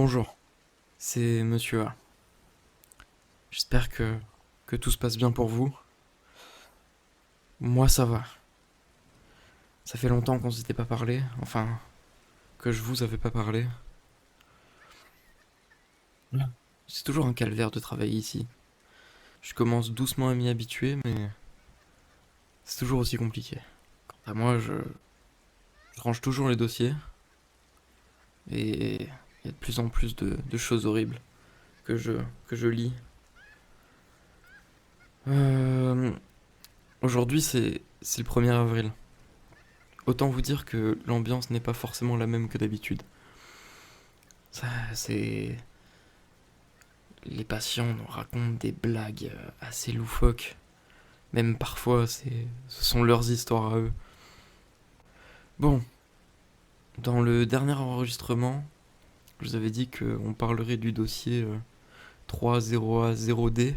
Bonjour, c'est Monsieur A. J'espère que tout se passe bien pour vous. Moi, ça va. Ça fait longtemps qu'on s'était pas parlé, enfin, que je vous avais pas parlé. C'est toujours un calvaire de travailler ici. Je commence doucement à m'y habituer, mais c'est toujours aussi compliqué. Quant à moi, je range toujours les dossiers, et il y a de plus en plus de choses horribles que je lis. Euh, Aujourd'hui, c'est le 1er avril. Autant vous dire que l'ambiance n'est pas forcément la même que d'habitude. Ça, c'est... Les patients nous racontent des blagues assez loufoques. Même parfois, ce sont leurs histoires à eux. Bon, dans le dernier enregistrement, je vous avais dit qu'on parlerait du dossier 30A0D.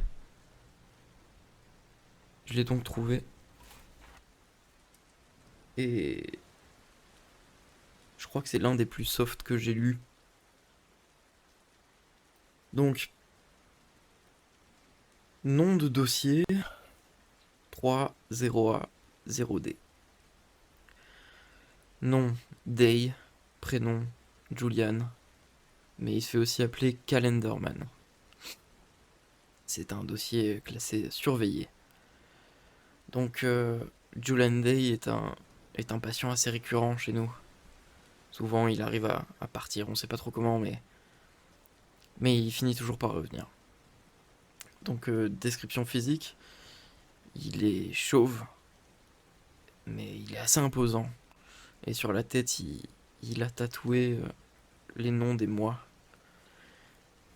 Je l'ai donc trouvé. Et je crois que c'est l'un des plus soft que j'ai lu. Donc, nom de dossier 30A0D. Nom Day, prénom Julian, mais il se fait aussi appeler Calendarman. C'est un dossier classé surveillé. Donc, Julian Day est un patient assez récurrent chez nous. Souvent, il arrive à partir, on sait pas trop comment, mais il finit toujours par revenir. Donc, description physique, il est chauve, mais il est assez imposant. Et sur la tête, il a tatoué les noms des mois.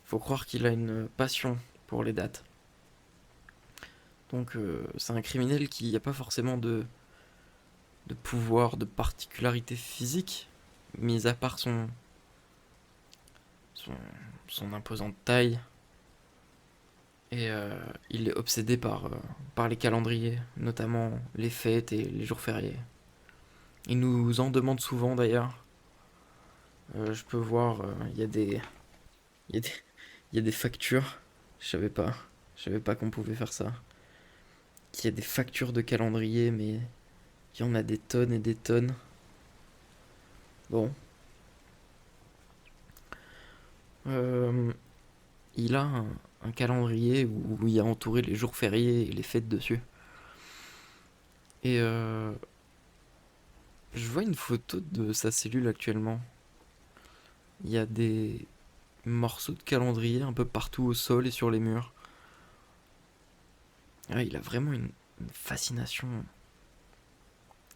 Faut croire qu'il a une passion pour les dates. Donc, c'est un criminel qui n'a pas forcément de pouvoir, de particularité physique, mis à part son, son imposante taille. Et il est obsédé par les calendriers, notamment les fêtes et les jours fériés. Il nous en demande souvent d'ailleurs. Je peux voir, il y a des, il y a des factures. Je savais pas. Je savais pas qu'on pouvait faire ça. Il y a des factures de calendrier, mais il y en a des tonnes et des tonnes. Bon. Euh, il a un calendrier où il y a entouré les jours fériés et les fêtes dessus. Et je vois une photo de sa cellule actuellement. Il y a des morceaux de calendrier un peu partout au sol et sur les murs. Ah, il a vraiment une fascination.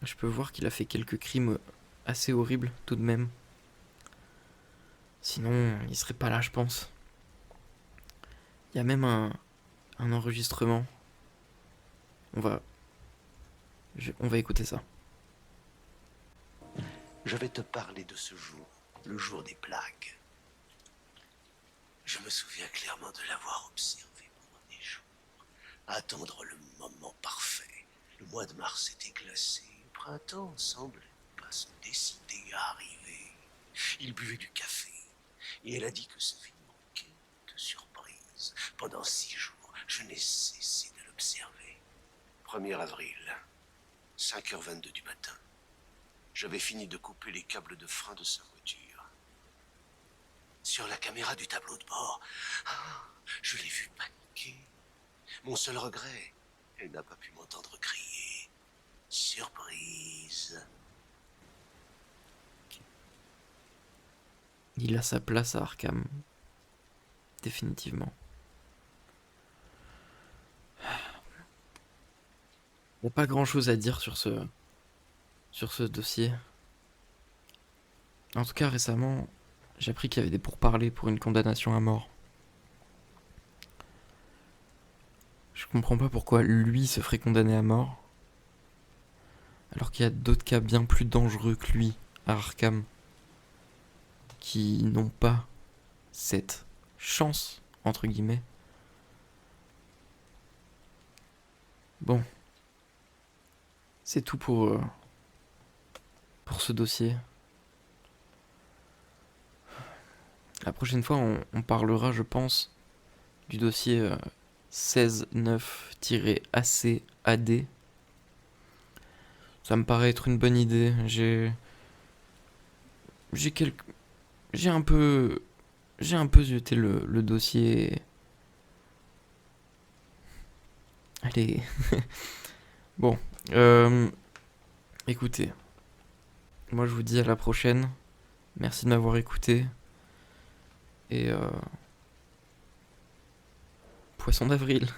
Je peux voir qu'il a fait quelques crimes assez horribles tout de même. Sinon, il serait pas là, je pense. Il y a même un enregistrement. On va, on va écouter ça. Je vais te parler de ce jour, le jour des plagues. Je me souviens clairement de l'avoir observé pendant des jours, attendre le moment parfait. Le mois de mars était glacé, le printemps ne semblait pas se décider à arriver. Il buvait du café, et elle a dit que ce film manquait de surprise. Pendant 6 jours, je n'ai cessé de l'observer. 1er avril, 5h22 du matin. J'avais fini de couper les câbles de frein de sa voiture. Sur la caméra du tableau de bord, je l'ai vu paniquer. Mon seul regret, elle n'a pas pu m'entendre crier. Surprise. Il a sa place à Arkham. Définitivement. Il n'y a pas grand chose à dire sur ce dossier. En tout cas, récemment, j'ai appris qu'il y avait des pourparlers pour une condamnation à mort. Je comprends pas pourquoi lui se ferait condamner à mort, alors qu'il y a d'autres cas bien plus dangereux que lui à Arkham, qui n'ont pas cette chance, entre guillemets. Bon, c'est tout pour ce dossier. La prochaine fois, on parlera, je pense, du dossier 16-9-AC-AD. Ça me paraît être une bonne idée. J'ai quelques, j'ai un peu, j'ai un peu jeté le dossier. Allez. Bon, écoutez, moi je vous dis à la prochaine. Merci de m'avoir écouté. Et poisson d'avril.